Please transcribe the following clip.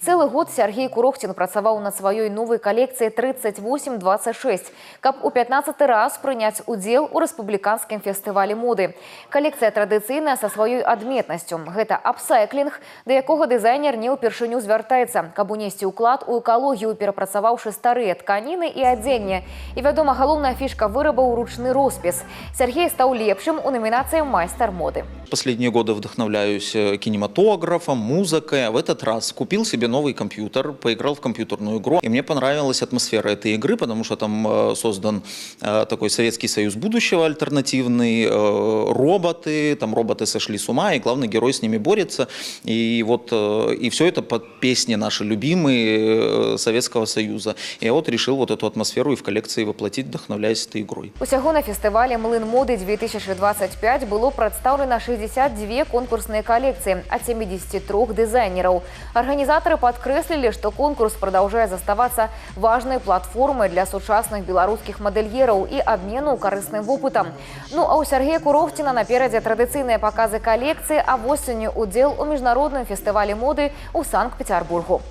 Цэлы год Сергей Курохтин працаваў над сваёй новай калекцыяй 3826, каб у 15 раз прыняць удзел у рэспубліканскім фестывалі моды. Калекцыя традыцыйная са сваёй адметнасцю. Гэта апсайклінг, да якога дызайнер не ўпершыню звяртаецца, каб унесці ўклад у экалогію, перапрацаваўшы старыя тканіны і адзенне. І, вядома, галоўная фішка вырабаў ручны роспіс. Сергей стаў лепшым у номінацыі «Майстар моды». Последние годы вдохновляюсь кинематографом, музыкой. В этот раз купил себе новый компьютер, поиграл в компьютерную игру. И мне понравилась атмосфера этой игры, потому что там создан такой Советский Союз будущего альтернативный, роботы, там роботы сошли с ума, и главный герой с ними борется. И вот и все это под песни наши любимые Советского Союза. Я вот решил вот эту атмосферу и в коллекции воплотить, вдохновляясь этой игрой. Усяго на фестывале «Млын моды 2025» было представлено 62 конкурсныя калекцыі ад 73 дызайнераў. Арганізатары падкрэслілі, што конкурс прадаўжае заставацца важнай платформай для сучасных беларускіх мадэльераў і абмену карысным вопытам. Ну а ў Сергея Курохтина наперадзе традыцыйныя паказы калекцыі, а восенню удзел у міжнародным фестывалі моды ў Санкт-Петербургу.